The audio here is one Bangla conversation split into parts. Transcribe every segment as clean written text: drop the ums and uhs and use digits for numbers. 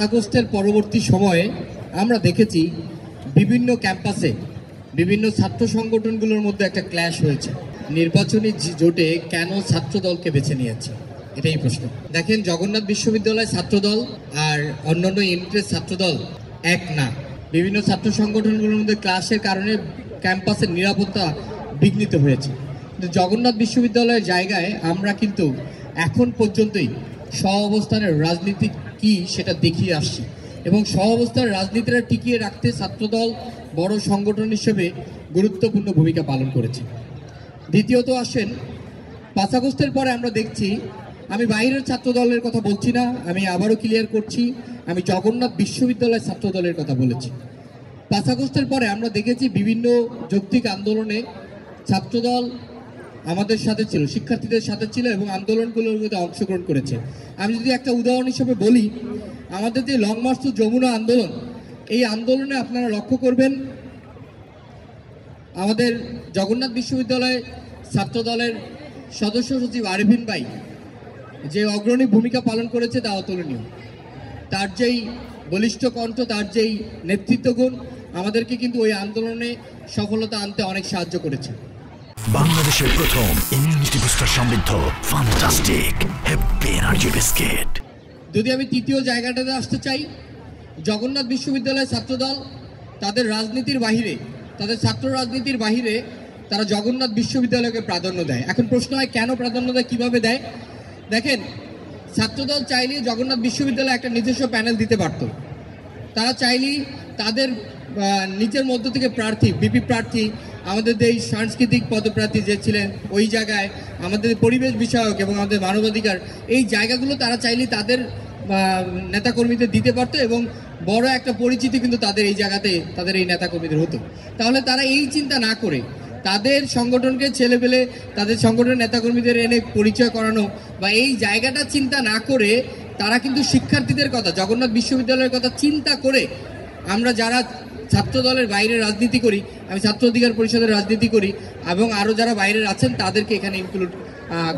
আগস্টের পরবর্তী সময়ে আমরা দেখেছি বিভিন্ন ক্যাম্পাসে বিভিন্ন ছাত্র সংগঠনগুলোর মধ্যে একটা ক্ল্যাশ হয়েছে। নির্বাচনী জোটে কেন ছাত্র দলকে বেছে নিয়েছে, এটাই প্রশ্ন। দেখেন, জগন্নাথ বিশ্ববিদ্যালয় ছাত্রদল আর অন্যান্য ইউনিটের ছাত্রদল এক না। বিভিন্ন ছাত্র সংগঠনগুলোর মধ্যে ক্লাসের কারণে ক্যাম্পাসের নিরাপত্তা বিঘ্নিত হয়েছে। কিন্তু জগন্নাথ বিশ্ববিদ্যালয়ের জায়গায় আমরা কিন্তু এখন পর্যন্তই সহাবস্থানের রাজনীতি কি সেটা দেখিয়ে আসছি, এবং সহাবস্থানের রাজনীতিটা টিকিয়ে রাখতে ছাত্রদল বড় সংগঠন হিসেবে গুরুত্বপূর্ণ ভূমিকা পালন করেছে। দ্বিতীয়ত আসেন, 5 আগস্টের পরে আমরা দেখছি, আমি বাইরের ছাত্র দলের কথা বলছি না, আমি আবারও ক্লিয়ার করছি, আমি জগন্নাথ বিশ্ববিদ্যালয়ের ছাত্র দলের কথা বলেছি। 5 আগস্টের পরে আমরা দেখেছি বিভিন্ন যৌক্তিক আন্দোলনে ছাত্রদল আমাদের সাথে ছিল, শিক্ষার্থীদের সাথে ছিল এবং আন্দোলনগুলোর মধ্যে অংশগ্রহণ করেছে। আমি যদি একটা উদাহরণ হিসেবে বলি, আমাদের যে লং মার্চ টু যমুনা আন্দোলন, এই আন্দোলনে আপনারা লক্ষ্য করবেন আমাদের জগন্নাথ বিশ্ববিদ্যালয় ছাত্র দলের সদস্য সচিব আরিফিন ভাই যে অগ্রণী ভূমিকা পালন করেছে তা অতুলনীয়। তার যেই বলিষ্ঠ কণ্ঠ, তার যেই নেতৃত্বগুণ আমাদেরকে কিন্তু ওই আন্দোলনে সফলতা আনতে অনেক সাহায্য করেছে। বাংলাদেশের প্রথম ইমিউনিটি বুস্টার সমৃদ্ধ ফ্যান্টাস্টিক হ্যাপি এনার্জি বিস্কিট। যদি আমি তৃতীয় জায়গাটাতে আসতে চাই, জগন্নাথ বিশ্ববিদ্যালয়ের ছাত্রদল তাদের রাজনীতির বাহিরে, তাদের ছাত্র রাজনীতির বাহিরে তারা জগন্নাথ বিশ্ববিদ্যালয়কে প্রাধান্য দেয়। এখন প্রশ্ন হয় কেন প্রাধান্য দেয়, কিভাবে দেয়? দেখেন, ছাত্রদল চাইলে জগন্নাথ বিশ্ববিদ্যালয়ে একটা নিজস্ব প্যানেল দিতে পারত। তারা চাইলেই তাদের নিজের মধ্য থেকে প্রার্থী, বিপি প্রার্থী, আমাদের এই সাংস্কৃতিক পদপ্রার্থী যে ছিলেন ওই জায়গায়, আমাদের পরিবেশ বিষয়ক এবং আমাদের মানবাধিকার, এই জায়গাগুলো তারা চাইলেই তাদের নেতাকর্মীদের দিতে পারতো এবং বড় একটা পরিচিতি কিন্তু তাদের এই জায়গাতে, তাদের এই নেতাকর্মীদের হতো। তাহলে তারা এই চিন্তা না করে তাদের সংগঠনকে ছেলেপেলে, তাদের সংগঠনের নেতাকর্মীদের এনে পরিচয় করানো বা এই জায়গাটা চিন্তা না করে তারা কিন্তু শিক্ষার্থীদের কথা, জগন্নাথ বিশ্ববিদ্যালয়ের কথা চিন্তা করে, আমরা যারা ছাত্র দলের বাইরে রাজনীতি করি, আমি ছাত্র অধিকার পরিষদের রাজনীতি করি এবং আরও যারা বাইরের আছেন তাদেরকে এখানে ইনক্লুড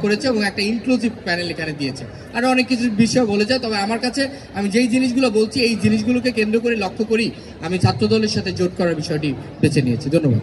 করেছে এবং একটা ইনক্লুসিভ প্যানেল এখানে দিয়েছে। আরও অনেক কিছু বিষয় বলে যায়, তবে আমার কাছে আমি যেই জিনিসগুলো বলছি এই জিনিসগুলোকে কেন্দ্র করে লক্ষ্য করি আমি ছাত্র দলের সাথে জোট করার বিষয়টি বেছে নিয়েছি। ধন্যবাদ।